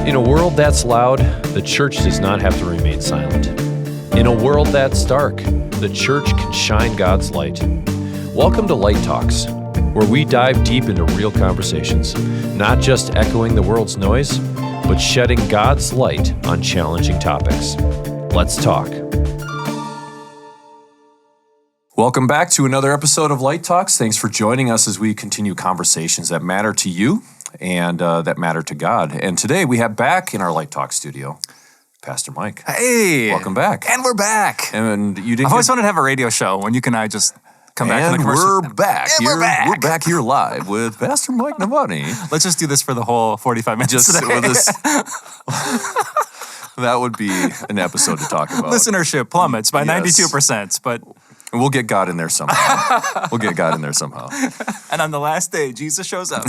In a world that's loud, the church does not have to remain silent. In a world that's dark, the church can shine God's light. Welcome to Light Talks, where we dive deep into real conversations, not just echoing the world's noise, but shedding God's light on challenging topics. Let's talk. Welcome back to another episode of Light Talks. Thanks for joining us as we continue conversations that matter to you and that matter to God. And today we have back in our Light Talk studio, Pastor Mike. Hey! Welcome back. And we're back. And you didn't. I've always wanted to have a radio show when you and I just come back and to the commercial. we're back. And we're back. We're back here live with Pastor Mike Novotny. Let's just do this for the whole 45 minutes today. With this, that would be an episode to talk about. Listenership plummets by Yes. 92%, but... And we'll get God in there somehow. And on the last day, Jesus shows up.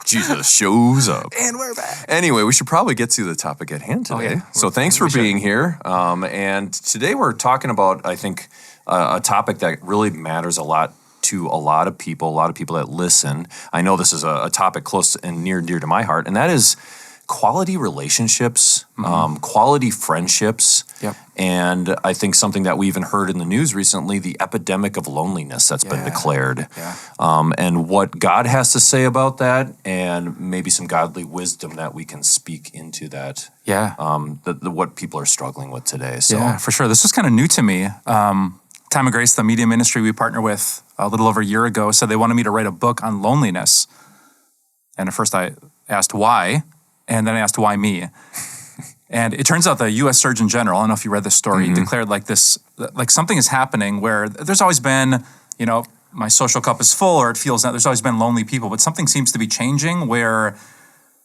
Jesus shows up. And we're back. Anyway, we should probably get to the topic at hand today. Oh, yeah. So thanks for being here. And today we're talking about, I think, a topic that really matters a lot to a lot of people that listen. I know this is a topic close and near and dear to my heart, and that is quality relationships, quality friendships. Yep. And I think something that we even heard in the news recently, the epidemic of loneliness that's been declared. Yeah. And what God has to say about that, and maybe some godly wisdom that we can speak into that. Yeah. What people are struggling with today. So Yeah, for sure. This was kind of new to me. Time of Grace, the media ministry we partner with a little over a year ago, said they wanted me to write a book on loneliness. And at first I asked why, and then I asked why me. And it turns out the U.S. Surgeon General, I don't know if you read this story, declared like something is happening where there's always been, my social cup is full, or it feels that there's always been lonely people, but something seems to be changing where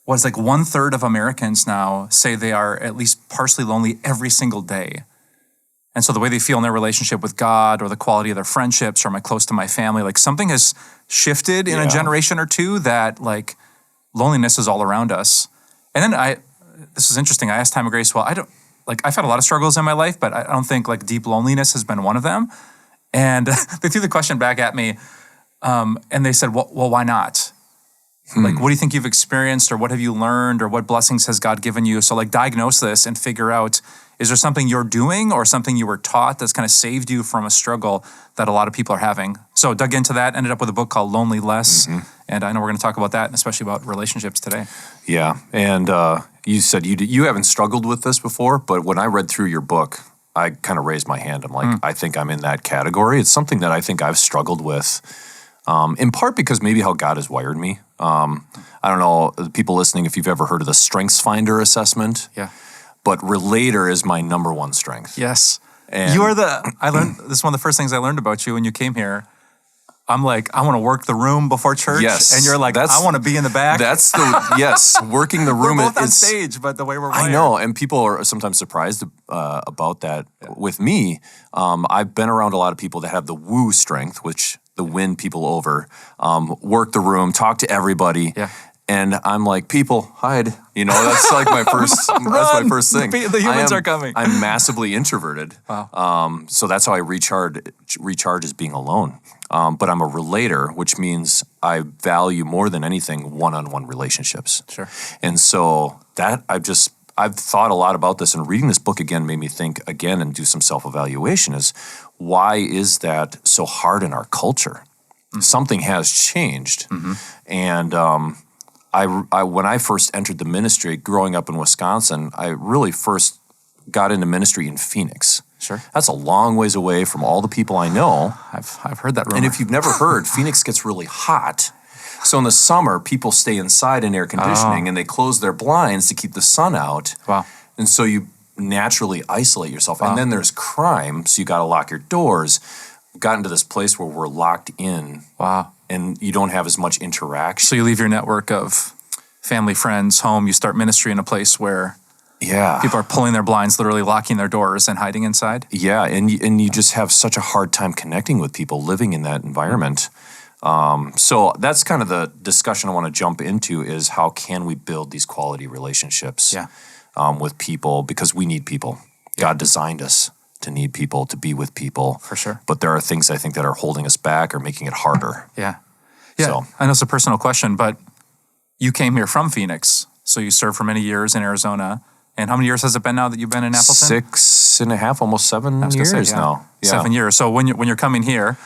was like 1/3 of Americans now say they are at least partially lonely every single day. And so the way they feel in their relationship with God or the quality of their friendships or am I close to my family, like something has shifted in a generation or two that like loneliness is all around us. And then this is interesting. I asked Time of Grace, I've had a lot of struggles in my life, but I don't think like deep loneliness has been one of them. And they threw the question back at me and they said, well, why not? Like, what do you think you've experienced or what have you learned or what blessings has God given you? So like diagnose this and figure out, is there something you're doing or something you were taught that's kind of saved you from a struggle that a lot of people are having? So dug into that, ended up with a book called Lonely Less. And I know we're going to talk about that and especially about relationships today. Yeah. And you said you haven't struggled with this before, but when I read through your book, I kind of raised my hand. I'm like, I think I'm in that category. It's something that I think I've struggled with, in part because maybe how God has wired me. I don't know, people listening, if you've ever heard of the Strengths Finder assessment. Yeah. But relator is my number one strength. Yes. And You are this is one of the first things I learned about you when you came here. I'm like, I want to work the room before church. Yes. And you're like, I want to be in the back. Yes, working the room. We're both on stage, but the way we're wired. I know, and people are sometimes surprised about that with me. I've been around a lot of people that have the woo strength, which the win people over, work the room, talk to everybody. Yeah. And I'm like, people, hide. That's like my first. That's my first thing. The humans are coming. I'm massively introverted. Wow. So that's how I recharge is being alone. But I'm a relator, which means I value more than anything one-on-one relationships. Sure. And so that I've thought a lot about this, and reading this book again made me think again and do some self-evaluation is why is that so hard in our culture? Something has changed. And I when I first entered the ministry, growing up in Wisconsin, I really first got into ministry in Phoenix. Sure. That's a long ways away from all the people I know. I've heard that rumor. And if you've never heard, Phoenix gets really hot. So in the summer, people stay inside in air conditioning and they close their blinds to keep the sun out. Wow. And so you naturally isolate yourself. And then there's crime, so you got to lock your doors. We've gotten to this place where we're locked in. Wow. And you don't have as much interaction. So you leave your network of family, friends, home, you start ministry in a place where people are pulling their blinds, literally locking their doors and hiding inside. Yeah, and you just have such a hard time connecting with people living in that environment. So that's kind of the discussion I want to jump into is how can we build these quality relationships with people, because we need people. God designed us to need people, to be with people. For sure. But there are things I think that are holding us back or making it harder. Yeah. Yeah, So. I know it's a personal question, but you came here from Phoenix. So you served for many years in Arizona. And how many years has it been now that you've been in Appleton? 6.5, almost 7 years now. Yeah. 7 years. So when you're coming here,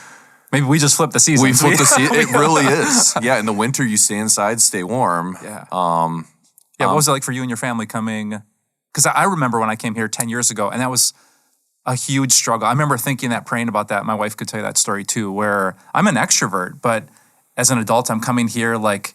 maybe we just flipped the season. We flipped the season. It really is. Yeah, in the winter, you stay inside, stay warm. Yeah. What was it like for you and your family coming? Because I remember when I came here 10 years ago, and that was a huge struggle. I remember thinking that, praying about that. My wife could tell you that story too, where I'm an extrovert, but as an adult, I'm coming here like,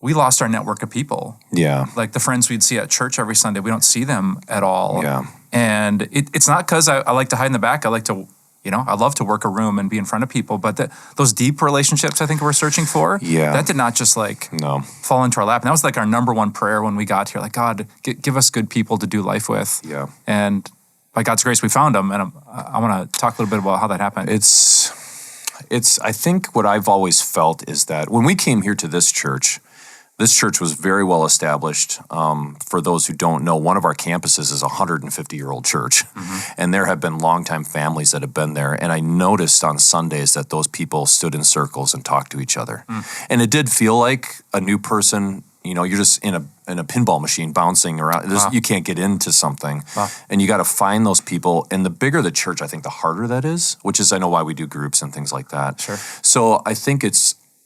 we lost our network of people. Yeah. Like the friends we'd see at church every Sunday, we don't see them at all. Yeah. And it's not because I like to hide in the back. I like to, I love to work a room and be in front of people. But those deep relationships I think we're searching for, that did not just fall into our lap. And that was like our number one prayer when we got here. Like, God, give us good people to do life with. Yeah. And by God's grace, we found them. And I want to talk a little bit about how that happened. I think what I've always felt is that when we came here to this church was very well established. For those who don't know, one of our campuses is a 150-year-old church. Mm-hmm. And there have been longtime families that have been there. And I noticed on Sundays that those people stood in circles and talked to each other. Mm. And it did feel like a new person, you're just in a pinball machine bouncing around. You can't get into something. And you got to find those people. And the bigger the church, I think the harder that is, which is, I know why we do groups and things like that. Sure. So I think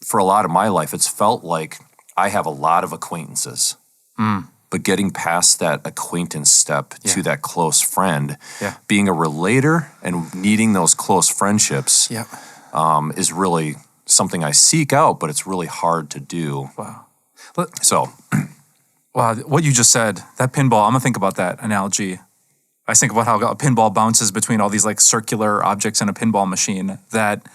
for a lot of my life, it's felt like I have a lot of acquaintances, but getting past that acquaintance step to that close friend, being a relator and needing those close friendships is really something I seek out, but it's really hard to do. Wow. Wow, what you just said, that pinball, I'm going to think about that analogy. I think about how a pinball bounces between all these like circular objects in a pinball machine, that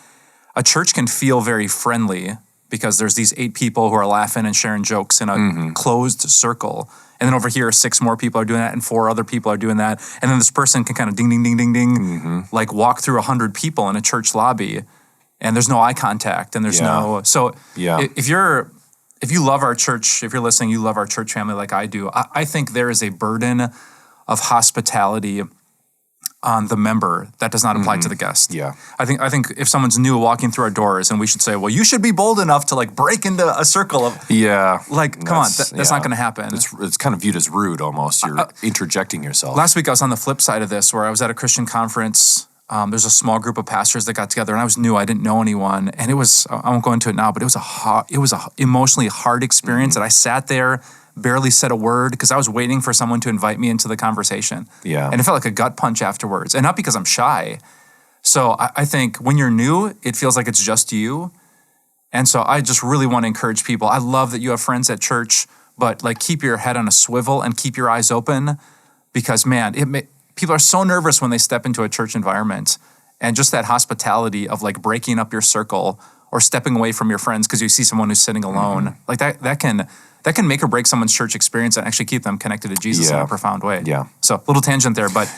a church can feel very friendly because there's these 8 people who are laughing and sharing jokes in a closed circle. And then over here, 6 more people are doing that and 4 other people are doing that. And then this person can kind of ding, ding, ding, ding, ding, like walk through 100 people in a church lobby and there's no eye contact and there's if you love our church, if you're listening, you love our church family like I do, I think there is a burden of hospitality on the member that does not apply to the guest. Yeah. I think if someone's new walking through our doors and we should say, well, you should be bold enough to like break into a circle of come on, that's not going to happen. It's kind of viewed as rude almost. You're interjecting yourself. Last week I was on the flip side of this where I was at a Christian conference. There's a small group of pastors that got together and I was new. I didn't know anyone. And it was, I won't go into it now, but it was a emotionally hard experience that I sat there, barely said a word because I was waiting for someone to invite me into the conversation. Yeah. And it felt like a gut punch afterwards. And not because I'm shy. So I think when you're new, it feels like it's just you. And so I just really want to encourage people. I love that you have friends at church, but like keep your head on a swivel and keep your eyes open because man, people are so nervous when they step into a church environment. And just that hospitality of like breaking up your circle or stepping away from your friends because you see someone who's sitting alone, like that can make or break someone's church experience and actually keep them connected to Jesus in a profound way. Yeah. So a little tangent there, but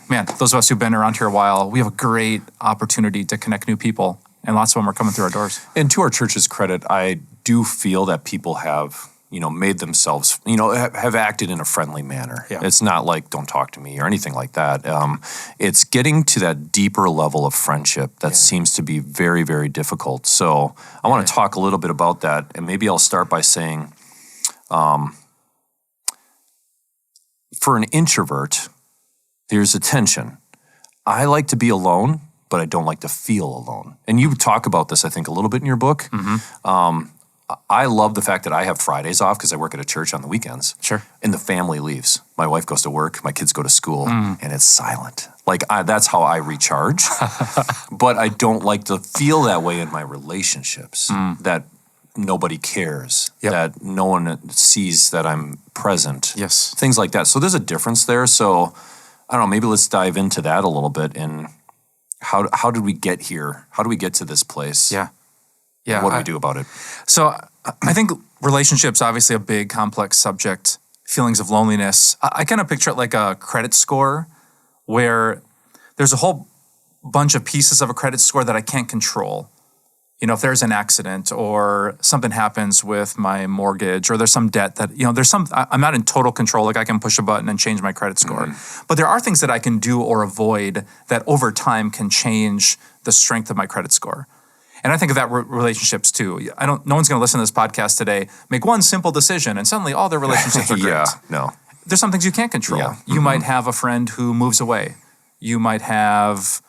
man, those of us who've been around here a while, we have a great opportunity to connect new people and lots of them are coming through our doors. And to our church's credit, I do feel that people have, made themselves, have acted in a friendly manner. Yeah. It's not like, don't talk to me or anything like that. It's getting to that deeper level of friendship that seems to be very, very difficult. So I want to talk a little bit about that. And maybe I'll start by saying, for an introvert, there's a tension. I like to be alone, but I don't like to feel alone. And you talk about this, I think, a little bit in your book. I love the fact that I have Fridays off because I work at a church on the weekends. Sure. And the family leaves. My wife goes to work, my kids go to school, and it's silent. Like, that's how I recharge. But I don't like to feel that way in my relationships, that nobody cares, that no one sees that I'm present. Yes. Things like that. So there's a difference there. So, I don't know, maybe let's dive into that a little bit. And how did we get here? How do we get to this place? Yeah. What do we do about it? So I think relationships, obviously a big, complex subject, feelings of loneliness. I kind of picture it like a credit score where there's a whole bunch of pieces of a credit score that I can't control. If there's an accident or something happens with my mortgage or there's some debt that, I'm not in total control. Like I can push a button and change my credit score. But there are things that I can do or avoid that over time can change the strength of my credit score. And I think of that relationships too. No one's going to listen to this podcast today, make one simple decision, and suddenly all their relationships are great. Yeah, no. There's some things you can't control. Yeah. You might have a friend who moves away. You might have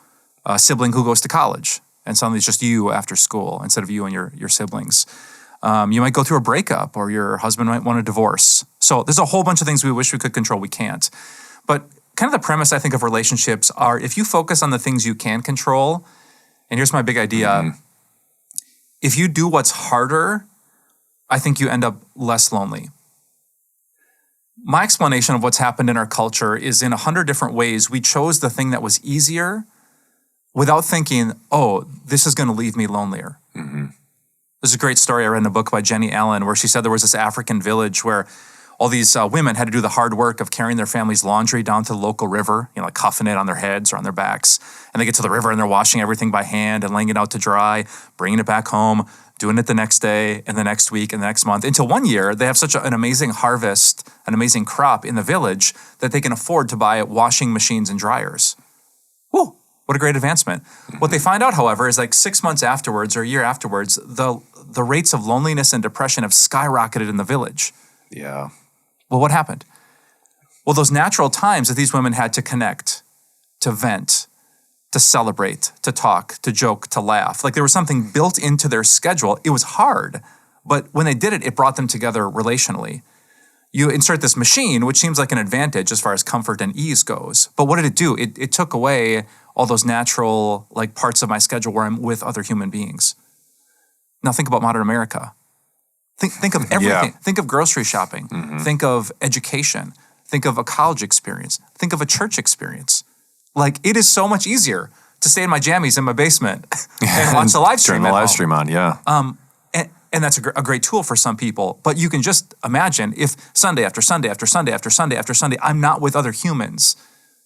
a sibling who goes to college, and suddenly it's just you after school instead of you and your siblings. You might go through a breakup, or your husband might want a divorce. So there's a whole bunch of things we wish we could control. We can't. But kind of the premise, I think, of relationships are if you focus on the things you can control, and here's my big idea, if you do what's harder, I think you end up less lonely. My explanation of what's happened in our culture is in 100 different ways, we chose the thing that was easier without thinking, oh, this is going to leave me lonelier. There's a great story I read in a book by Jenny Allen where she said there was this African village where all these women had to do the hard work of carrying their family's laundry down to the local river, like cuffing it on their heads or on their backs. And they get to the river and they're washing everything by hand and laying it out to dry, bringing it back home, doing it the next day and the next week and the next month. Until one year, they have such an amazing harvest, an amazing crop in the village that they can afford to buy washing machines and dryers. Whoa, what a great advancement. What they find out, however, is like 6 months afterwards or a year afterwards, the rates of loneliness and depression have skyrocketed in the village. Yeah. Well, what happened? Well, those natural times that these women had to connect, to vent, to celebrate, to talk, to joke, to laugh. Like there was something built into their schedule. It was hard, but when they did it, it brought them together relationally. You insert this machine, which seems like an advantage as far as comfort and ease goes. But what did it do? It took away all those natural like parts of my schedule where I'm with other human beings. Now think about modern America. Think of everything. Yeah. Think of grocery shopping. Think of education. Think of a college experience. Think of a church experience. Like it is so much easier to stay in my jammies in my basement and watch the live stream. Turn the live stream on, yeah. And that's a great tool for some people. But you can just imagine if Sunday after Sunday after Sunday after Sunday after Sunday, I'm not with other humans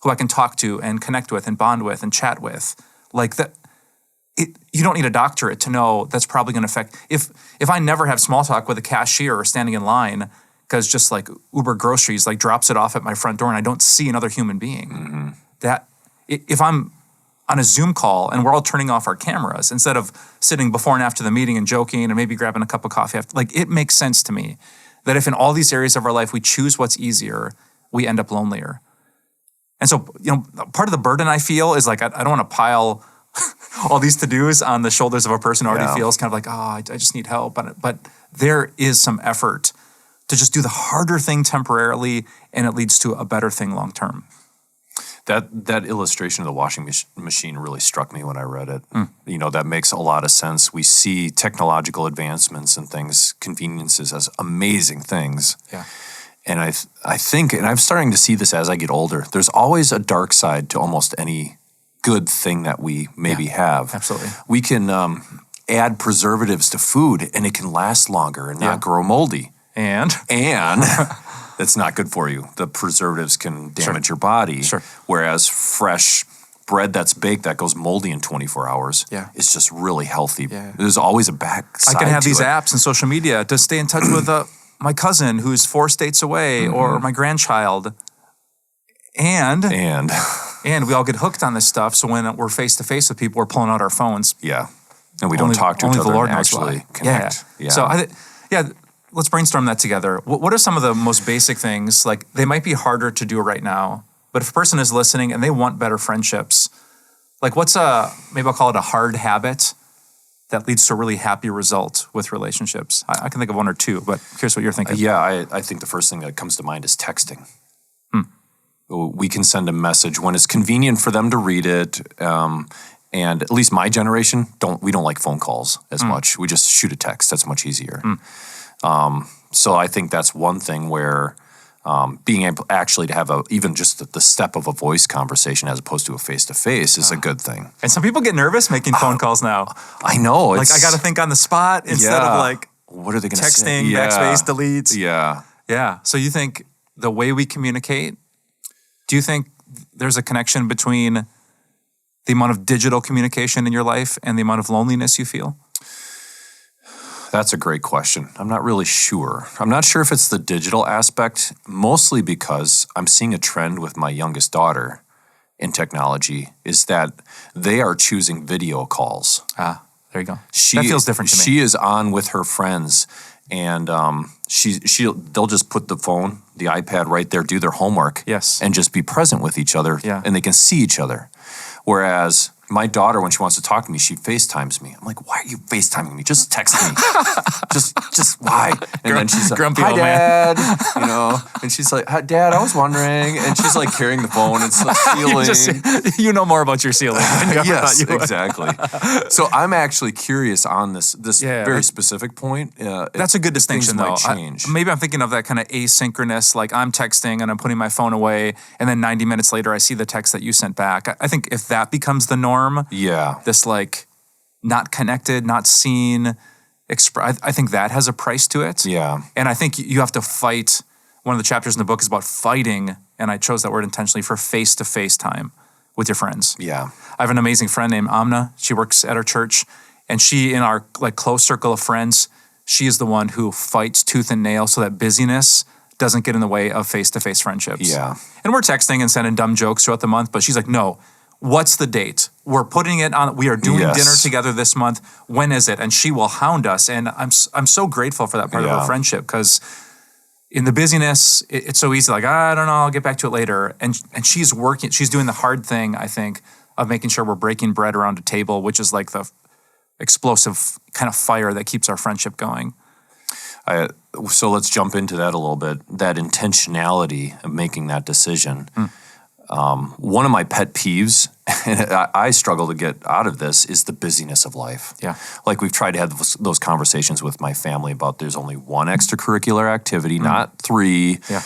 who I can talk to and connect with and bond with and chat with. Like that. You don't need a doctorate to know that's probably going to affect. If I never have small talk with a cashier or standing in line because just like Uber groceries like drops it off at my front door and I don't see another human being, that if I'm on a Zoom call and we're all turning off our cameras instead of sitting before and after the meeting and joking and maybe grabbing a cup of coffee after, like it makes sense to me that if in all these areas of our life we choose what's easier, we end up lonelier. And so, part of the burden I feel is like I don't want to pile all these to-dos on the shoulders of a person who already feels kind of like, I just need help. But there is some effort to just do the harder thing temporarily, and it leads to a better thing long-term. That illustration of the washing machine really struck me when I read it. That makes a lot of sense. We see technological advancements and things, conveniences as amazing things. Yeah. And I think, and I'm starting to see this as I get older, there's always a dark side to almost any good thing that we maybe have. Absolutely. We can add preservatives to food and it can last longer and not grow moldy. And that's not good for you. The preservatives can damage your body. Sure. Whereas fresh bread that's baked that goes moldy in 24 hours is just really healthy. Yeah. There's always a backside. I can have to these it. apps and social media to stay in touch with my cousin who's 4 states away or my grandchild. And we all get hooked on this stuff. So when we're face to face with people, we're pulling out our phones. Yeah. And we don't talk to each other and actually connect. Yeah. So let's brainstorm that together. What are some of the most basic things? Like they might be harder to do right now, but if a person is listening and they want better friendships, like maybe I'll call it a hard habit that leads to a really happy result with relationships. I can think of one or two, but here's what you're thinking. I think the first thing that comes to mind is texting. We can send a message when it's convenient for them to read it. And at least my generation, we don't like phone calls as much. We just shoot a text. That's much easier. So I think that's one thing where being able actually to have even just the step of a voice conversation as opposed to a face-to-face is a good thing. And some people get nervous making phone calls now. I know. Like I got to think on the spot instead of like what are they going to say? Texting, backspace, deletes. Yeah. Yeah. So you think the way we communicate, do you think there's a connection between the amount of digital communication in your life and the amount of loneliness you feel? That's a great question. I'm not really sure. I'm not sure if it's the digital aspect, mostly because I'm seeing a trend with my youngest daughter in technology is that they are choosing video calls. There you go. That feels different to me. She is on with her friends, and they'll just put the phone, the iPad right there, do their homework, Yes. and just be present with each other, and they can see each other. Whereas my daughter, when she wants to talk to me, she FaceTimes me. I'm like, why are you FaceTiming me? Just text me. just why? And then she's like, Grumpy hi, old man. Dad. And she's like, hi, Dad, I was wondering. And she's like carrying the phone and ceiling. You know more about your ceiling than you ever Yes, thought you would. exactly. So I'm actually curious on this very specific point. That's a good distinction, though. Things might change. Maybe I'm thinking of that kind of asynchronous, like I'm texting and I'm putting my phone away, and then 90 minutes later I see the text that you sent back. I think if that becomes the norm, this like not connected, not seen, I think that has a price to it. Yeah. And I think you have to fight. One of the chapters in the book is about fighting, and I chose that word intentionally, for face-to-face time with your friends. Yeah. I have an amazing friend named Amna. She works at our church, and she, in our like close circle of friends, she is the one who fights tooth and nail so that busyness doesn't get in the way of face-to-face friendships. Yeah. And we're texting and sending dumb jokes throughout the month, but she's like, no, what's the date? We're putting it on, we are doing dinner together this month. When is it? And she will hound us. And I'm so grateful for that part of our friendship, because in the busyness, it's so easy, like, I don't know, I'll get back to it later. And she's working, she's doing the hard thing, I think, of making sure we're breaking bread around a table, which is like the explosive kind of fire that keeps our friendship going. So let's jump into that a little bit, that intentionality of making that decision. One of my pet peeves, and I struggle to get out of this, is the busyness of life. Yeah. Like we've tried to have those conversations with my family about there's only one extracurricular activity, not three. Yeah.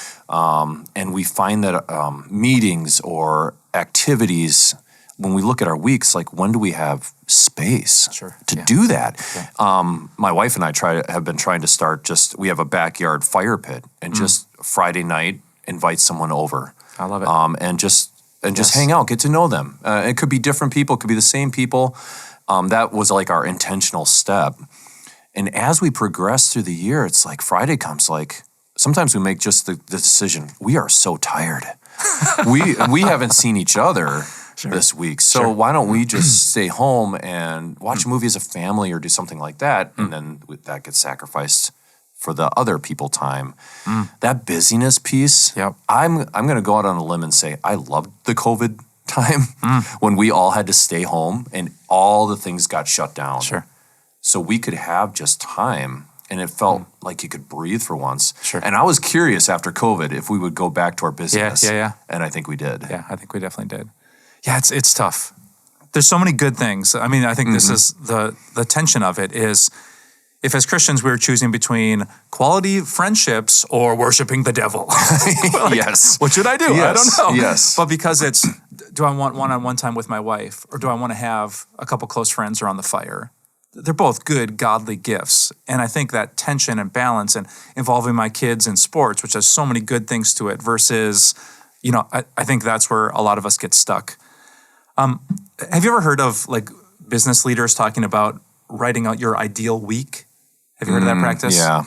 And we find that meetings or activities, when we look at our weeks, like when do we have space to do that? Yeah. My wife and I have been trying to start we have a backyard fire pit, and just Friday night invite someone over. I love it. And just hang out, get to know them. It could be different people, it could be the same people. That was like our intentional step. And as we progress through the year, it's like Friday comes, like sometimes we make just the decision, we are so tired. we haven't seen each other this week. So why don't we just stay home and watch a movie as a family or do something like that? And then that gets sacrificed for the other people time. That busyness piece, I'm going to go out on a limb and say I loved the COVID time when we all had to stay home and all the things got shut down. So we could have just time, and it felt like you could breathe for once. And I was curious after COVID if we would go back to our busyness. And I think we did. Yeah, I think we definitely did. Yeah, it's tough. There's so many good things. I mean, I think this is the tension of it is, if as Christians we were choosing between quality friendships or worshiping the devil. What should I do? I don't know. But because it's, do I want one-on-one time with my wife, or do I want to have a couple close friends around the fire? They're both good, godly gifts. And I think that tension and balance, and involving my kids in sports, which has so many good things to it, versus, I think that's where a lot of us get stuck. Have you ever heard of like business leaders talking about writing out your ideal week? Have you heard of that practice? Yeah.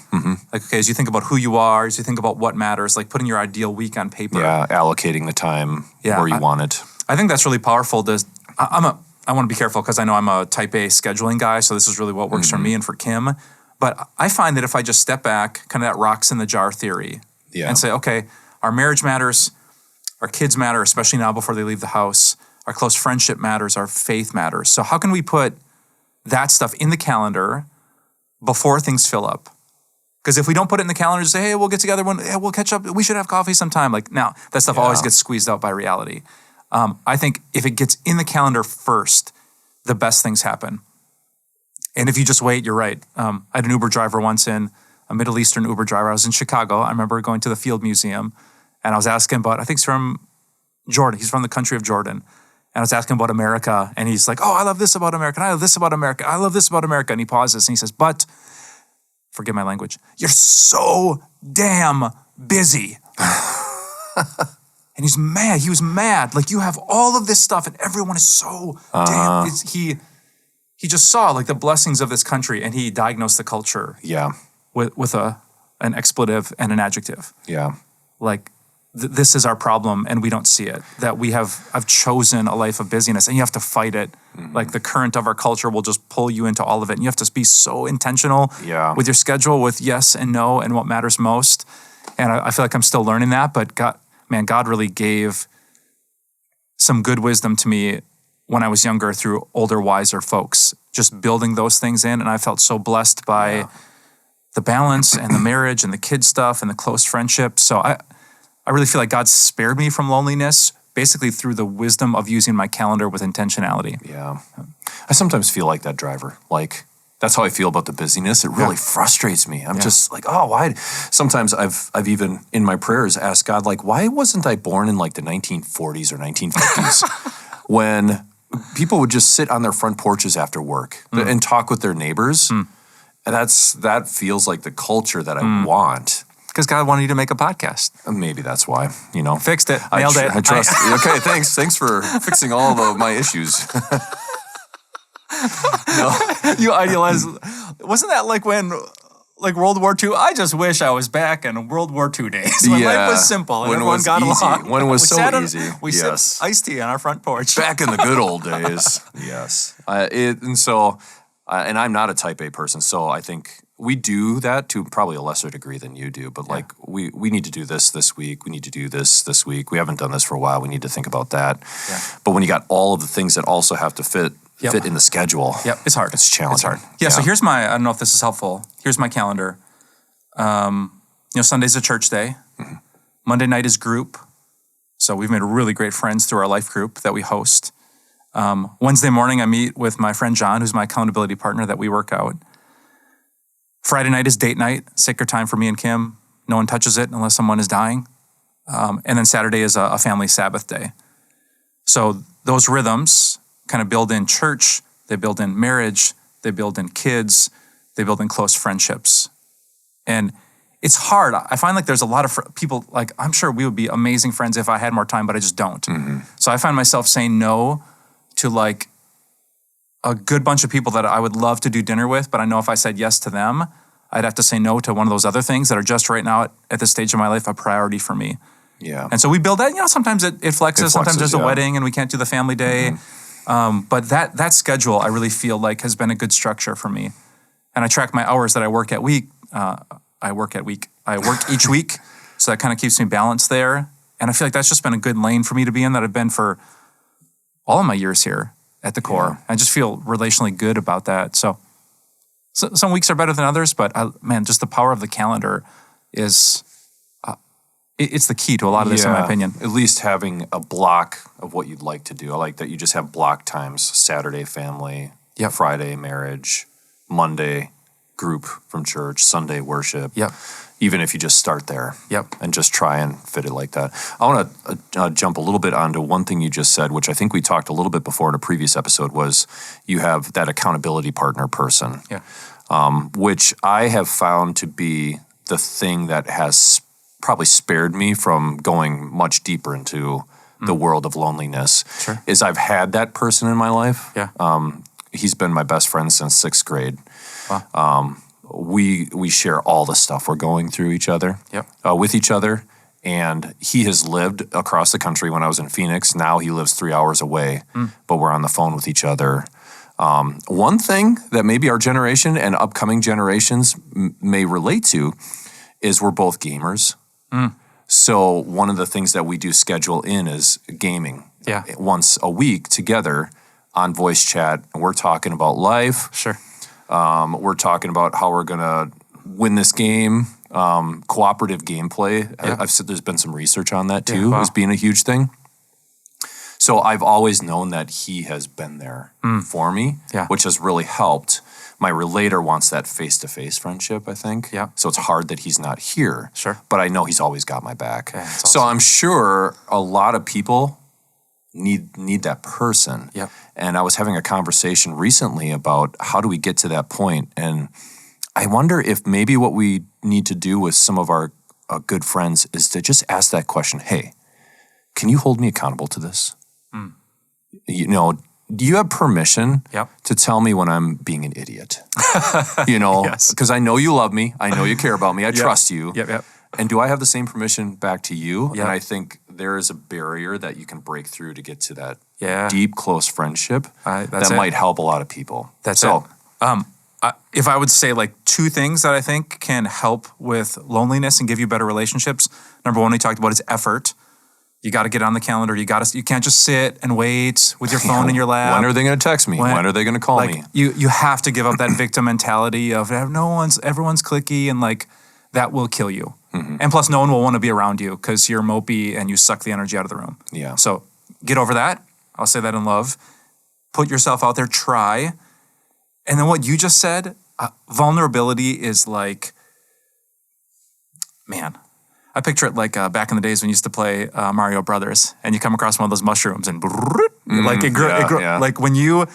Like, okay, as you think about who you are, as you think about what matters, like putting your ideal week on paper. Yeah, allocating the time where you want it. I think that's really powerful. I want to be careful because I know I'm a type A scheduling guy, so this is really what works for me and for Kim. But I find that if I just step back, kind of that rocks in the jar theory, and say, okay, our marriage matters, our kids matter, especially now before they leave the house, our close friendship matters, our faith matters. So how can we put that stuff in the calendar before things fill up? Because if we don't put it in the calendar and say, hey, we'll get together, we'll catch up, we should have coffee sometime. Like, now, that stuff always gets squeezed out by reality. I think if it gets in the calendar first, the best things happen. And if you just wait, you're right. I had an Uber driver once, a Middle Eastern Uber driver. I was in Chicago. I remember going to the Field Museum, and I was asking about, I think he's from Jordan. He's from the country of Jordan. And I was asking about America, and he's like, oh, I love this about America, and I love this about America, I love this about America. And he pauses, and he says, but, forgive my language, you're so damn busy. And he's mad. He was mad. Like, you have all of this stuff, and everyone is so damn. He just saw like the blessings of this country, and he diagnosed the culture with an expletive and an adjective. Yeah. Like, this is our problem and we don't see it. That I've chosen a life of busyness and you have to fight it. Like the current of our culture will just pull you into all of it. And you have to be so intentional with your schedule, with yes and no and what matters most. And I feel like I'm still learning that, but God really gave some good wisdom to me when I was younger through older, wiser folks, just building those things in. And I felt so blessed by the balance and the marriage and the kid stuff and the close friendship. So I really feel like God spared me from loneliness basically through the wisdom of using my calendar with intentionality. Yeah. I sometimes feel like that driver. Like, that's how I feel about the busyness. It really frustrates me. I'm just like, oh, why? Sometimes I've even in my prayers asked God, like, why wasn't I born in like the 1940s or 1950s when people would just sit on their front porches after work and talk with their neighbors? And that feels like the culture that I want. Because God wanted you to make a podcast. Maybe that's why, Fixed it. Nailed it. I trust. Okay, thanks. Thanks for fixing all of my issues. You idealize. Wasn't that like when, like World War II? I just wish I was back in World War II days when life was simple and everyone got along. When it was so easy. We sipped iced tea on our front porch. Back in the good old days. Yes. And I'm not a type A person, so I think we do that to probably a lesser degree than you do. But like we need to do this week. We need to do this week. We haven't done this for a while. We need to think about that. Yeah. But when you got all of the things that also have to fit in the schedule. It's hard. It's challenging. It's hard. Yeah. So here's I don't know if this is helpful. Here's my calendar. Sunday's a church day. Monday night is group. So we've made really great friends through our life group that we host. Wednesday morning, I meet with my friend John, who's my accountability partner that we work out. Friday night is date night, sacred time for me and Kim. No one touches it unless someone is dying. And then Saturday is a family Sabbath day. So those rhythms kind of build in church, they build in marriage, they build in kids, they build in close friendships. And it's hard. I find like there's a lot of people, like I'm sure we would be amazing friends if I had more time, but I just don't. So I find myself saying no to like a good bunch of people that I would love to do dinner with, but I know if I said yes to them, I'd have to say no to one of those other things that are just right now at this stage of my life a priority for me. Yeah. And so we build that, sometimes it flexes, sometimes there's a wedding and we can't do the family day. But that schedule I really feel like has been a good structure for me. And I track my hours that I work at week. I work each week. So that kind of keeps me balanced there. And I feel like that's just been a good lane for me to be in that I've been for all of my years here at the core. I just feel relationally good about that. So some weeks are better than others, but just the power of the calendar is, it's the key to a lot of this in my opinion. At least having a block of what you'd like to do. I like that you just have block times, Saturday family, Friday marriage, Monday group from church, Sunday worship. Even if you just start there and just try and fit it like that. I want to jump a little bit onto one thing you just said, which I think we talked a little bit before in a previous episode, was you have that accountability partner person, which I have found to be the thing that has probably spared me from going much deeper into the world of loneliness, is I've had that person in my life. He's been my best friend since 6th grade. Wow. We share all the stuff we're going through with each other. And he has lived across the country when I was in Phoenix. Now he lives 3 hours away, but we're on the phone with each other. One thing that maybe our generation and upcoming generations may relate to is we're both gamers. So one of the things that we do schedule in is gaming once a week together on voice chat. And we're talking about life. We're talking about how we're going to win this game, cooperative gameplay. I've said there's been some research on that too, as being a huge thing. So I've always known that he has been there for me, which has really helped. My relator wants that face-to-face friendship, I think. So it's hard that he's not here. But I know he's always got my back. Awesome. So I'm sure a lot of people need that person. And I was having a conversation recently about how do we get to that point. And I wonder if maybe what we need to do with some of our good friends is to just ask that question, hey, can you hold me accountable to this? Do you have permission to tell me when I'm being an idiot? Because I know you love me. I know you care about me. I trust you. And do I have the same permission back to you? Yeah. And I think there is a barrier that you can break through to get to that Yeah. deep, close friendship That's that it. might help a lot of people. That's so, it. If I would say like two things that I think can help with loneliness and give you better relationships. Number one, we talked about is effort. You got to get on the calendar. You can't just sit and wait with your phone in your lap. When are they going to text me? When are they going to call me? You have to give up that victim mentality of everyone's cliquey, and like that will kill you. Mm-hmm. And plus, no one will want to be around you because you're mopey and you suck the energy out of the room. Yeah. So get over that. I'll say that in love. Put yourself out there. Try. And then what you just said, vulnerability is like, man, I picture it like back in the days when you used to play Mario Brothers, and you come across one of those mushrooms, and like it grew. Like when you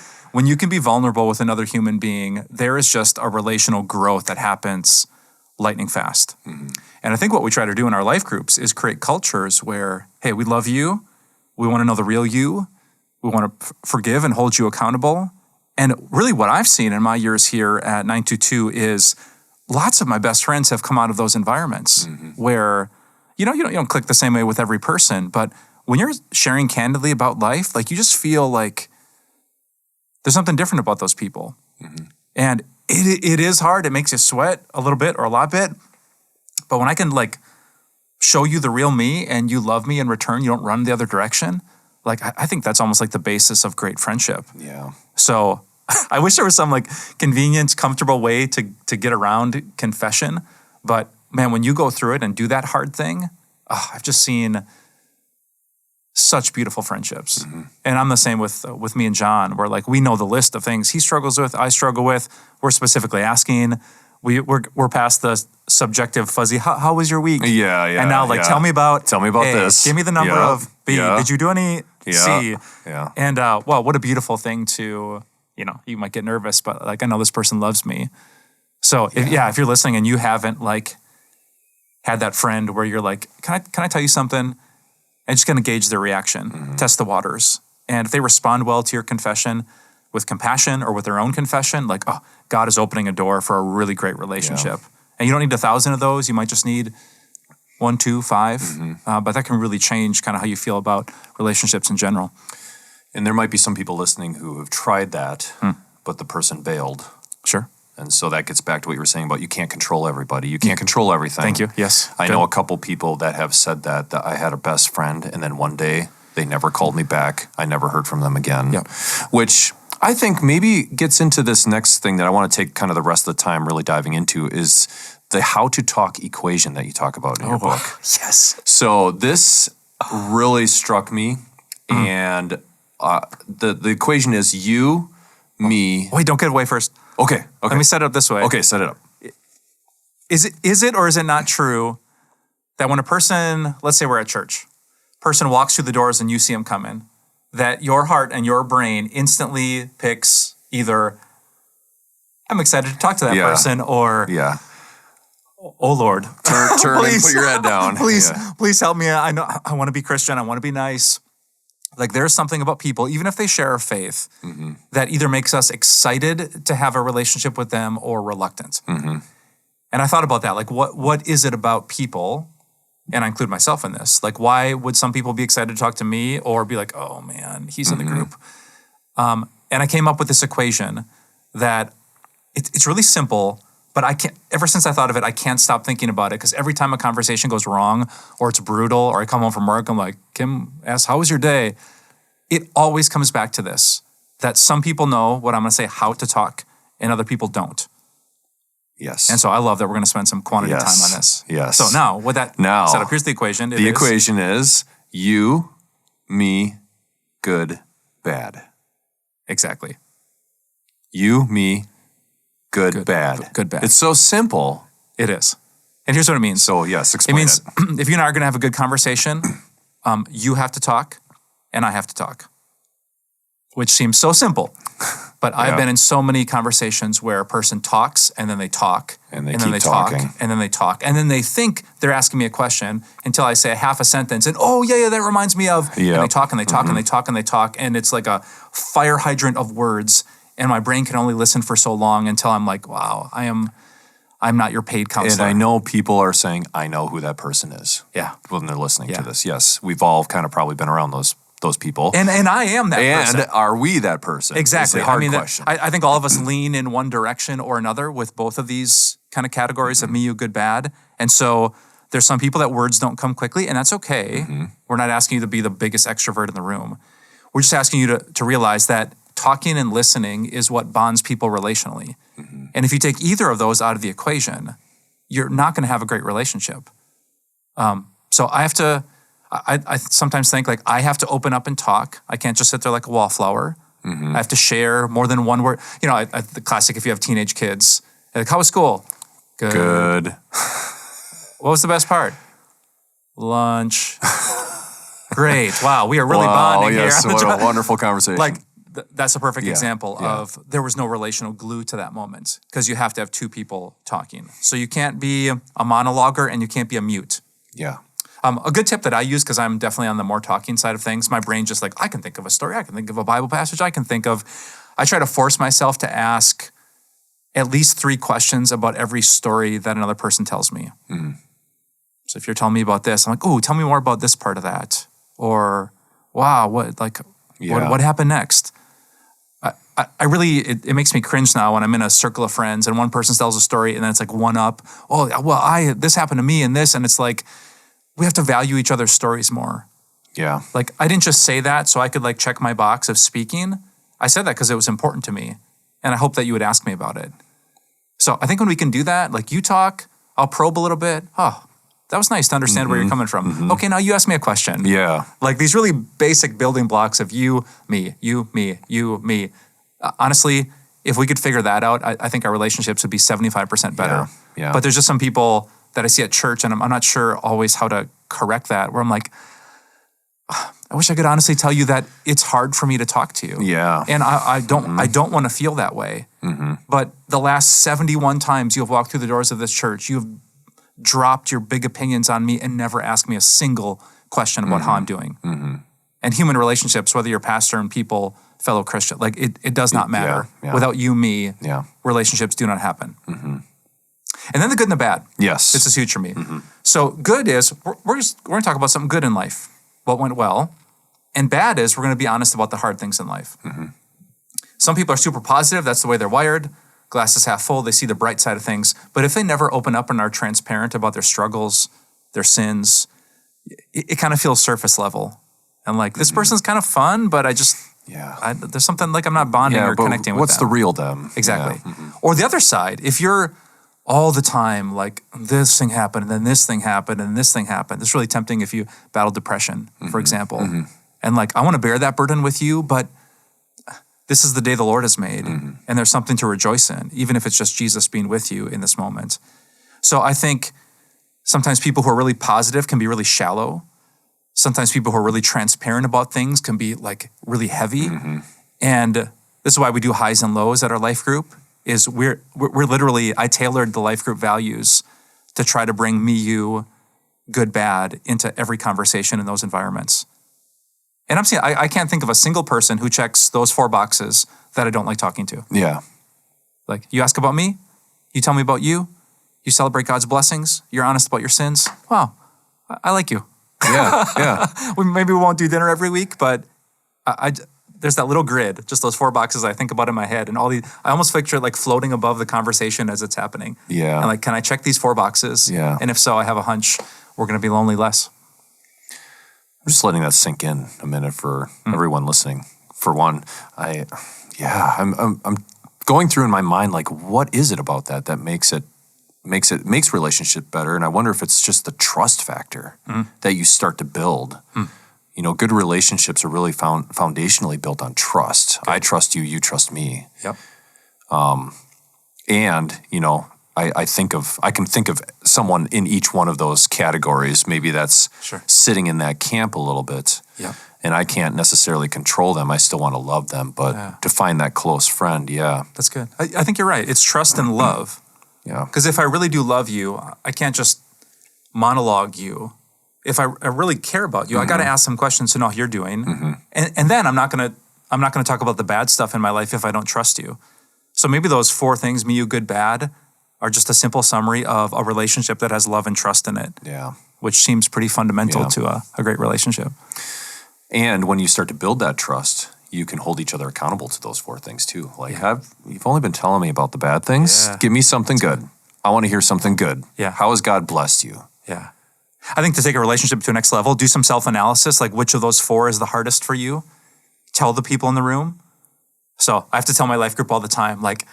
can be vulnerable with another human being, there is just a relational growth that happens lightning fast. Mm-hmm. And I think what we try to do in our life groups is create cultures where, hey, we love you, we want to know the real you, we want to forgive and hold you accountable. And really what I've seen in my years here at 922 is lots of my best friends have come out of those environments where, you don't click the same way with every person, but when you're sharing candidly about life, like you just feel like there's something different about those people. Mm-hmm. And it is hard. It makes you sweat a little bit or a lot bit. But when I can like show you the real me and you love me in return, you don't run the other direction. Like, I think that's almost like the basis of great friendship. Yeah. So I wish there was some like convenient, comfortable way to get around confession. But man, when you go through it and do that hard thing, I've just seen such beautiful friendships. Mm-hmm. And I'm the same with me and John, where like we know the list of things he struggles with, I struggle with. We're specifically asking. We're past the subjective fuzzy. How was your week? Yeah. And now tell me about this. Give me the number of B. Yeah. Did you do any C? Yeah. And what a beautiful thing to, you might get nervous, but like I know this person loves me. So if you're listening and you haven't like had that friend where you're like, can I tell you something? And just gonna gauge their reaction, test the waters. And if they respond well to your confession with compassion or with their own confession, like, God is opening a door for a really great relationship. Yeah. And you don't need 1,000 of those. You might just need 1, 2, 5. Mm-hmm. But that can really change kind of how you feel about relationships in general. And there might be some people listening who have tried that, but the person bailed. Sure. And so that gets back to what you were saying about you can't control everybody. You can't control everything. Thank you. Yes. I know a couple people that have said that I had a best friend, and then one day they never called me back. I never heard from them again. Yep. Which I think maybe gets into this next thing that I want to take kind of the rest of the time really diving into is the how to talk equation that you talk about in your book. Yes. So this really struck me, and the equation is you, me. Wait, don't get away first. Okay. Let me set it up this way. Okay, set it up. Is it or is it not true that when a person, let's say we're at church, person walks through the doors and you see them coming, that your heart and your brain instantly picks either I'm excited to talk to that person or oh Lord, turn and put your head down. Please help me. I know I want to be Christian. I want to be nice. Like there's something about people, even if they share a faith, that either makes us excited to have a relationship with them or reluctant. Mm-hmm. And I thought about that. Like what is it about people? And I include myself in this. Like, why would some people be excited to talk to me or be like, oh man, he's in the group? And I came up with this equation that it's really simple, but I can't, ever since I thought of it, I can't stop thinking about it because every time a conversation goes wrong or it's brutal or I come home from work, I'm like, Kim asks, how was your day? It always comes back to this, that some people know what I'm going to say, how to talk, and other people don't. Yes. And so I love that we're going to spend some quantity time on this. Yes. So now, with that set up, here's the equation. The equation is you, me, good, bad. Exactly. You, me, good, bad. Good, bad. It's so simple. It is. And here's what it means. So yes, explain it. Means if you and I are going to have a good conversation, you have to talk and I have to talk, which seems so simple. But I've been in so many conversations where a person talks and then they talk and then they talk and then they talk and then they think they're asking me a question until I say a half a sentence and that reminds me of and they talk and they talk and they talk and they talk and it's like a fire hydrant of words and my brain can only listen for so long until I'm like, wow, I am I'm not your paid counselor. And I know people are saying, I know who that person is. Yeah. When they're listening to this. Yes. We've all kind of probably been around those people. And I am that person. And are we that person? Exactly. It's a hard question. I think all of us lean in one direction or another with both of these kind of categories of me, you, good, bad. And so there's some people that words don't come quickly, and that's okay. We're not asking you to be the biggest extrovert in the room. We're just asking you to realize that talking and listening is what bonds people relationally. And if you take either of those out of the equation, you're not going to have a great relationship. So I have to, I sometimes think like I have to open up and talk. I can't just sit there like a wallflower. I have to share more than one word. You know, the classic, if you have teenage kids, like, how was school? Good. What was the best part? Lunch. Great. Wow, we are really bonding yes, here. What a wonderful conversation. Like, that's a perfect example of there was no relational glue to that moment because you have to have two people talking. So you can't be a monologuer and you can't be a mute. Yeah. A good tip that I use, because I'm definitely on the more talking side of things, my brain just like, I can think of a story, I can think of a Bible passage, I try to force myself to ask at least 3 questions about every story that another person tells me. So if you're telling me about this, I'm like, oh, tell me more about this part of that. Or, wow, what happened next? I really, it makes me cringe now when I'm in a circle of friends and one person tells a story and then it's like one up. Oh, well, this happened to me and this. And it's like, we have to value each other's stories more. Yeah. Like, I didn't just say that so I could like check my box of speaking. I said that because it was important to me. And I hope that you would ask me about it. So I think when we can do that, like you talk, I'll probe a little bit. Oh, that was nice to understand where you're coming from. Okay, now you ask me a question. Yeah. Like these really basic building blocks of you, me, you, me, you, me. Honestly, if we could figure that out, I think our relationships would be 75% better. Yeah. But there's just some people that I see at church, and I'm not sure always how to correct that, where I'm like, I wish I could honestly tell you that it's hard for me to talk to you. Yeah. And I don't want to feel that way. But the last 71 times you have walked through the doors of this church, you have dropped your big opinions on me and never asked me a single question about how I'm doing. And human relationships, whether you're pastor and people, fellow Christian, like it does not matter. Without you, me, relationships do not happen. And then the good and the bad. Yes. This is huge for me. So good is, we're going to talk about something good in life, what went well. And bad is, we're going to be honest about the hard things in life. Some people are super positive. That's the way they're wired. Glass is half full. They see the bright side of things. But if they never open up and are transparent about their struggles, their sins, it kind of feels surface level. And like, this person's kind of fun, but there's something like I'm not bonding or connecting with them. What's the real them? Exactly. Or the other side, if you're all the time like, this thing happened, and then this thing happened, and this thing happened. It's really tempting if you battle depression, for example. And like, I want to bear that burden with you, but this is the day the Lord has made, and there's something to rejoice in, even if it's just Jesus being with you in this moment. So I think sometimes people who are really positive can be really shallow. Sometimes people who are really transparent about things can be like really heavy. And this is why we do highs and lows at our life group, is we're literally, I tailored the life group values to try to bring me, you, good, bad into every conversation in those environments. And I'm saying, I can't think of a single person who checks those 4 boxes that I don't like talking to. Yeah. Like, you ask about me, you tell me about you, you celebrate God's blessings, you're honest about your sins. Wow, I like you. Yeah. Maybe we won't do dinner every week, but there's that little grid, just those 4 boxes I think about in my head, and I almost picture it like floating above the conversation as it's happening. Yeah. And like, can I check these 4 boxes? Yeah. And if so, I have a hunch we're going to be lonely less. I'm just letting that sink in a minute for everyone listening. For one, I'm going through in my mind, like, what is it about that makes relationship better? And I wonder if it's just the trust factor that you start to build. You know, good relationships are really foundationally built on trust. Good. I trust you, you trust me. Yep. And, you know, I can think of someone in each one of those categories. Maybe that's sitting in that camp a little bit. Yeah. And I can't necessarily control them. I still want to love them, but to find that close friend, That's good. I think you're right. It's trust and love. Yeah. Because if I really do love you, I can't just monologue you. If I really care about you, I got to ask some questions to know how you're doing. And then I'm not going to talk about the bad stuff in my life if I don't trust you. So maybe those 4 things, me, you, good, bad, are just a simple summary of a relationship that has love and trust in it. Yeah. Which seems pretty fundamental to a great relationship. And when you start to build that trust, you can hold each other accountable to those 4 things too. Like, you've only been telling me about the bad things. Yeah. Give me something good. I want to hear something good. Yeah. How has God blessed you? Yeah. I think to take a relationship to the next level, do some self-analysis, like which of those 4 is the hardest for you. Tell the people in the room. So I have to tell my life group all the time, like,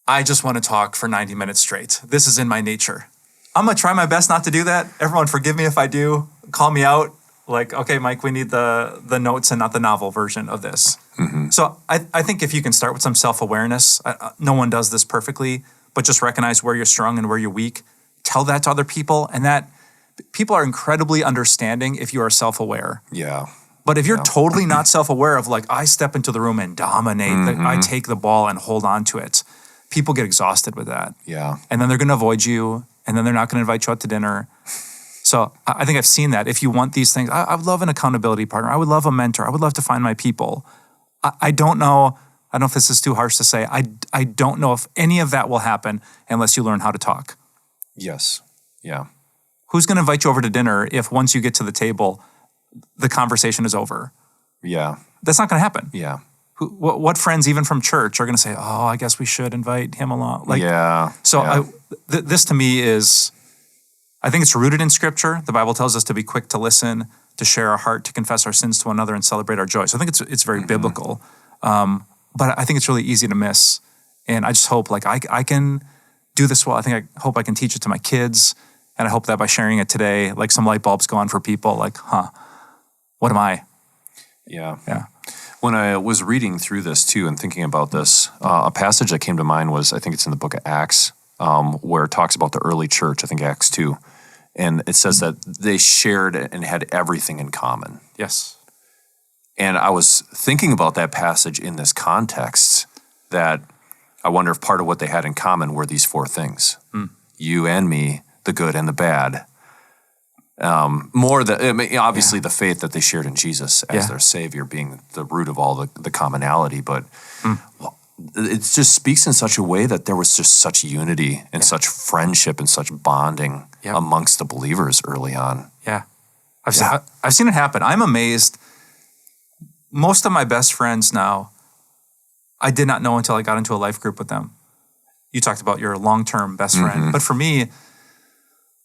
I just want to talk for 90 minutes straight. This is in my nature. I'm going to try my best not to do that. Everyone forgive me if I do. Call me out. Like, okay, Mike, we need the notes and not the novel version of this. Mm-hmm. So I think if you can start with some self-awareness, no one does this perfectly, but just recognize where you're strong and where you're weak. Tell that to other people, and that people are incredibly understanding if you are self-aware. Yeah. But if you're totally not self-aware of like, I step into the room and dominate, I take the ball and hold on to it, people get exhausted with that. Yeah. And then they're going to avoid you, and then they're not going to invite you out to dinner. So I think I've seen that. If you want these things, I would love an accountability partner. I would love a mentor. I would love to find my people. I don't know. I don't know if this is too harsh to say. I don't know if any of that will happen unless you learn how to talk. Yes. Yeah. Who's going to invite you over to dinner if once you get to the table, the conversation is over? Yeah. That's not going to happen. Yeah. What friends, even from church, are going to say, oh, I guess we should invite him along? Like, yeah. So yeah. This to me is, I think it's rooted in Scripture. The Bible tells us to be quick to listen, to share our heart, to confess our sins to one another, and celebrate our joy. So I think it's very biblical. But I think it's really easy to miss. And I just hope like I can do this well. I hope I can teach it to my kids. And I hope that by sharing it today, like some light bulbs go on for people like, what am I? Yeah. Yeah. When I was reading through this too and thinking about this, a passage that came to mind was, I think it's in the book of Acts, where it talks about the early church, I think Acts 2. And it says that they shared and had everything in common. Yes. And I was thinking about that passage in this context, that I wonder if part of what they had in common were these 4 things. You and me, the good and the bad. Obviously the faith that they shared in Jesus as their Savior being the root of all the commonality, but it just speaks in such a way that there was just such unity and such friendship and such bonding amongst the believers early on. Yeah. I've seen it happen. I'm amazed. Most of my best friends now, I did not know until I got into a life group with them. You talked about your long-term best friend. But for me,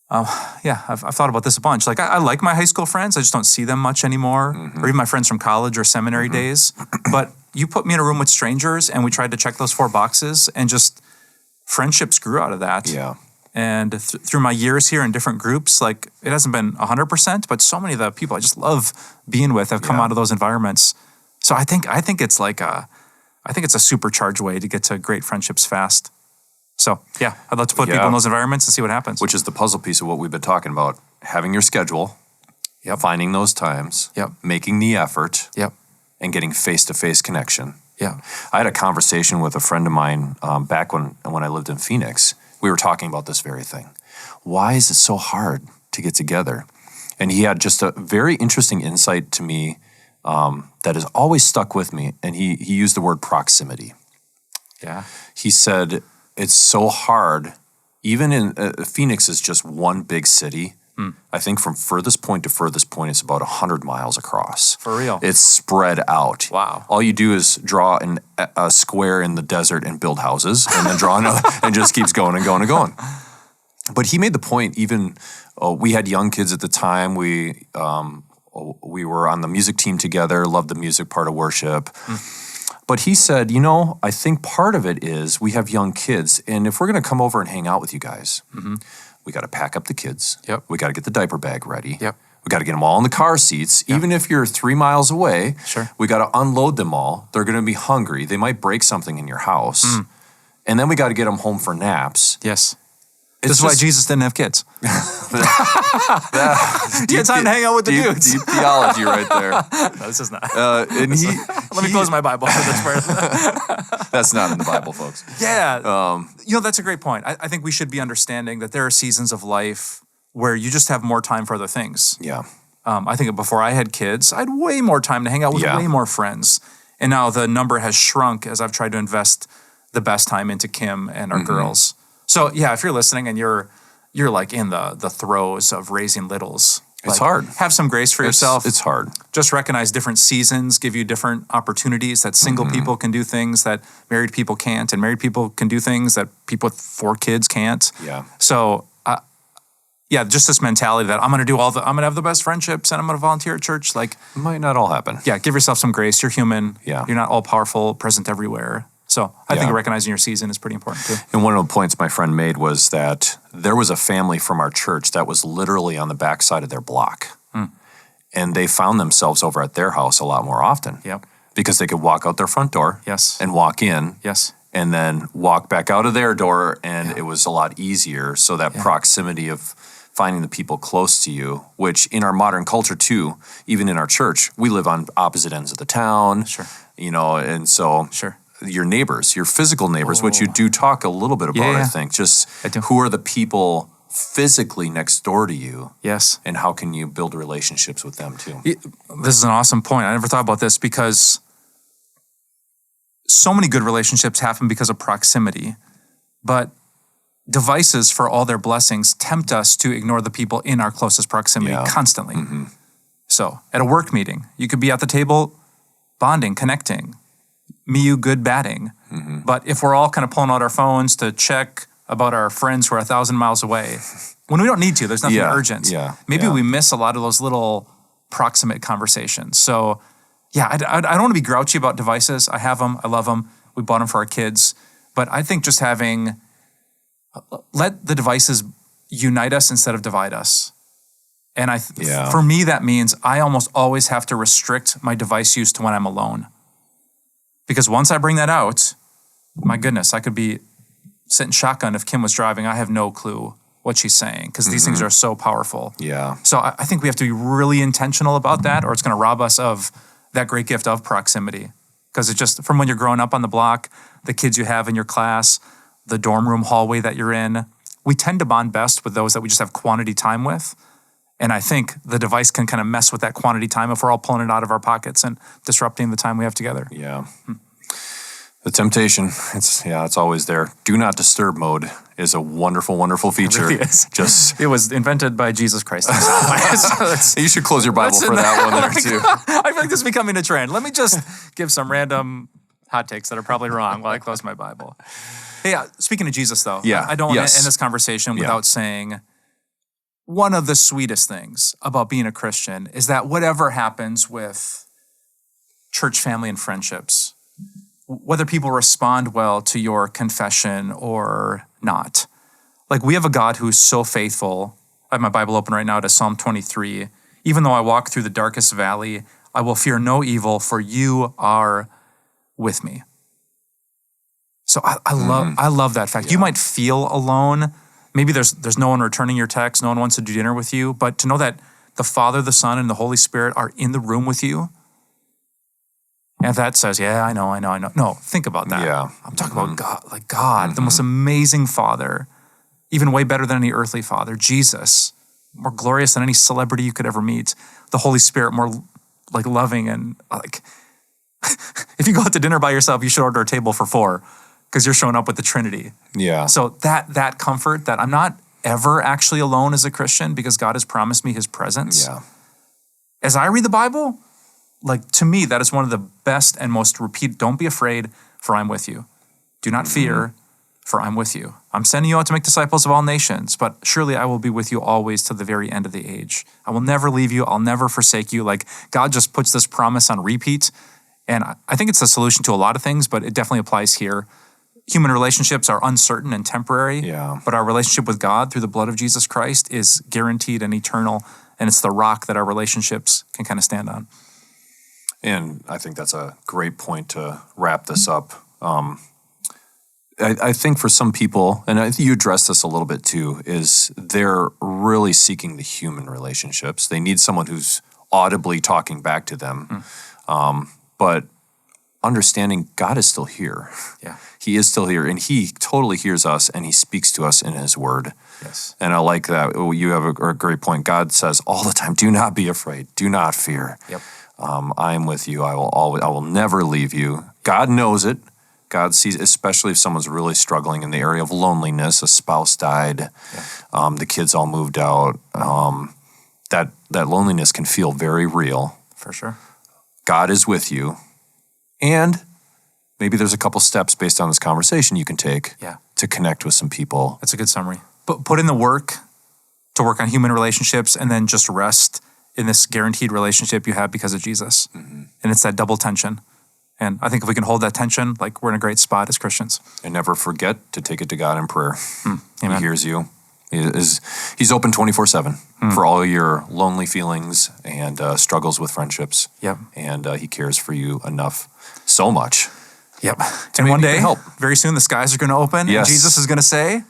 I've thought about this a bunch. Like I like my high school friends. I just don't see them much anymore. Or even my friends from college or seminary days. But you put me in a room with strangers and we tried to check those 4 boxes, and just friendships grew out of that. Yeah. And through my years here in different groups, like it hasn't been 100%, but so many of the people I just love being with have come out of those environments. So I think it's like it's a supercharged way to get to great friendships fast. So yeah, I'd love to put people in those environments and see what happens. Which is the puzzle piece of what we've been talking about: having your schedule, finding those times, making the effort, and getting face-to-face connection. Yeah, I had a conversation with a friend of mine back when I lived in Phoenix. We were talking about this very thing. Why is it so hard to get together? And he had just a very interesting insight to me that has always stuck with me. And he used the word proximity. Yeah. He said, it's so hard, even in Phoenix is just one big city. I think from furthest point to furthest point, it's about 100 miles across. For real? It's spread out. Wow. All you do is draw a square in the desert and build houses, and then draw another, and just keeps going and going and going. But he made the point, even we had young kids at the time. We were on the music team together, loved the music part of worship. But he said, I think part of it is we have young kids, and if we're going to come over and hang out with you guys, we got to pack up the kids. Yep. We got to get the diaper bag ready. Yep. We got to get them all in the car seats. Yep. Even if you're 3 miles away, we got to unload them all. They're going to be hungry. They might break something in your house. And then we got to get them home for naps. Yes. This is why Jesus didn't have kids. He had time to hang out with the dudes. Deep theology right there. No, this is not. Let me close my Bible for this part. That's not in the Bible, folks. Yeah. That's a great point. I think we should be understanding that there are seasons of life where you just have more time for other things. Yeah. I think before I had kids, I had way more time to hang out with way more friends. And now the number has shrunk as I've tried to invest the best time into Kim and our girls. So yeah, if you're listening and you're like in the throes of raising littles, It's hard. Have some grace for yourself. It's hard. Just recognize different seasons give you different opportunities, that single people can do things that married people can't, and married people can do things that people with 4 kids can't. Yeah. So just this mentality that I'm going to have the best friendships and I'm going to volunteer at church. Like, It might not all happen. yeah, give yourself some grace. You're human. Yeah. You're not all powerful, present everywhere. So I think Yeah. recognizing your season is pretty important too. And one of the points my friend made was that there was a family from our church that was literally on the backside of their block. And they found themselves over at their house a lot more often. Yep. Because they could walk out their front door Yes. and walk in Yes. and then walk back out of their door, and it was a lot easier. So that proximity of finding the people close to you, which in our modern culture too, even in our church, we live on opposite ends of the town. Sure. And so Sure. your neighbors, your physical neighbors, which you do talk a little bit about, Yeah. I think, just I do. who are the people physically next door to you, Yes. and how can you build relationships with them too? This is an awesome point. I never thought about this because so many good relationships happen because of proximity, but devices, for all their blessings, tempt us to ignore the people in our closest proximity constantly. So at a work meeting, you could be at the table bonding, connecting, me, you, good, batting. But if we're all kind of pulling out our phones to check about our friends who are 1,000 miles away, when we don't need to, there's nothing urgent. Maybe we miss a lot of those little proximate conversations. So I don't want to be grouchy about devices. I have them. I love them. We bought them for our kids. But I think just let the devices unite us instead of divide us. And for me, that means I almost always have to restrict my device use to when I'm alone. Because once I bring that out, my goodness, I could be sitting shotgun if Kim was driving. I have no clue what she's saying because these things are so powerful. Yeah. So I think we have to be really intentional about that, or it's going to rob us of that great gift of proximity. Because it's just from when you're growing up on the block, the kids you have in your class, the dorm room hallway that you're in, we tend to bond best with those that we just have quantity time with. And I think the device can kind of mess with that quantity time if we're all pulling it out of our pockets and disrupting the time we have together. Yeah. The temptation, it's always there. Do not disturb mode is a wonderful, wonderful feature. It really is. Just It was invented by Jesus Christ himself. you should close your Bible for that one there too. I feel like this is becoming a trend. Let me just give some random hot takes that are probably wrong while I close my Bible. Hey, speaking of Jesus though, I don't want to end this conversation without saying one of the sweetest things about being a Christian is that whatever happens with church family and friendships, whether people respond well to your confession or not. Like, we have a God who's so faithful. I have my Bible open right now to Psalm 23. Even though I walk through the darkest valley, I will fear no evil, for you are with me. So I love that fact. You might feel alone. Maybe there's no one returning your text, no one wants to do dinner with you, but to know that the Father, the Son, and the Holy Spirit are in the room with you. And if that says, I know. No, think about that. Yeah. I'm talking about God, the most amazing Father, even way better than any earthly father, Jesus, more glorious than any celebrity you could ever meet, the Holy Spirit, more like loving and like, if you go out to dinner by yourself, you should order a table for 4 because you're showing up with the Trinity. Yeah. So that comfort that I'm not ever actually alone as a Christian because God has promised me his presence. Yeah. As I read the Bible, like, to me, that is one of the best and most repeated. Don't be afraid, for I'm with you. Do not fear, for I'm with you. I'm sending you out to make disciples of all nations, but surely I will be with you always to the very end of the age. I will never leave you. I'll never forsake you. Like, God just puts this promise on repeat. And I think it's the solution to a lot of things, but it definitely applies here. Human relationships are uncertain and temporary, but our relationship with God through the blood of Jesus Christ is guaranteed and eternal, and it's the rock that our relationships can kind of stand on. And I think that's a great point to wrap this up. I think for some people, and I think you addressed this a little bit too, is they're really seeking the human relationships. They need someone who's audibly talking back to them. But understanding God is still here. Yeah. He is still here, and he totally hears us, and he speaks to us in his word. Yes. And I like that. You have a great point. God says all the time, do not be afraid. Do not fear. Yep. I am with you. I will never leave you. God knows it. God sees, especially if someone's really struggling in the area of loneliness, a spouse died, the kids all moved out, that loneliness can feel very real. For sure. God is with you. And maybe there's a couple steps based on this conversation you can take to connect with some people. That's a good summary. But put in the work to work on human relationships and then just rest in this guaranteed relationship you have because of Jesus. And it's that double tension. And I think if we can hold that tension, like we're in a great spot as Christians. And never forget to take it to God in prayer. He Amen. hears you. He's open 24/7 for all your lonely feelings and struggles with friendships. Yep. And he cares for you enough, so much. Yep. To And one maybe day, help. very soon, the skies are going to open. Yes. And Jesus is going to say,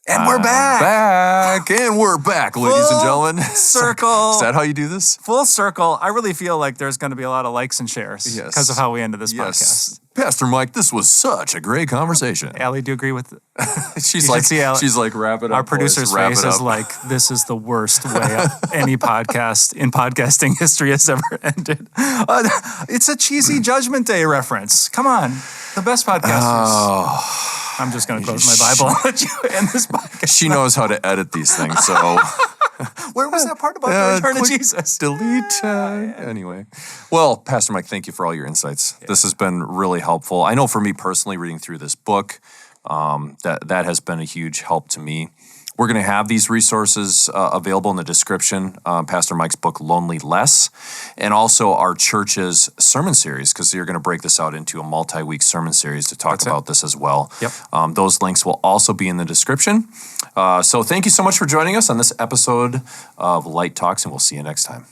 and we're back. Back. And we're back, ladies and gentlemen. Circle. Is that how you do this? Full circle. I really feel like there's going to be a lot of likes and shares Yes. because of how we ended this Yes. podcast. Pastor Mike, this was such a great conversation. Allie, do you agree with it? She's You like, should see Allie. she's like, wrap it up. Our boys, producer's wrap face it is up. like, this is the worst way any podcast in podcasting history has ever ended. It's a cheesy Judgment Day reference. Come on. The best podcasters. I'm just going to close my Bible and let you end this podcast. She knows how to edit these things, so Where was that part about the return of click Jesus? delete. Anyway, well, Pastor Mike, thank you for all your insights. This has been really helpful. I know for me personally, reading through this book, that has been a huge help to me. We're going to have these resources available in the description, Pastor Mike's book, Lonely Less, and also our church's sermon series, because you're going to break this out into a multi-week sermon series to talk about this as well. Yep. Those links will also be in the description. So thank you so much for joining us on this episode of Light Talks, and we'll see you next time.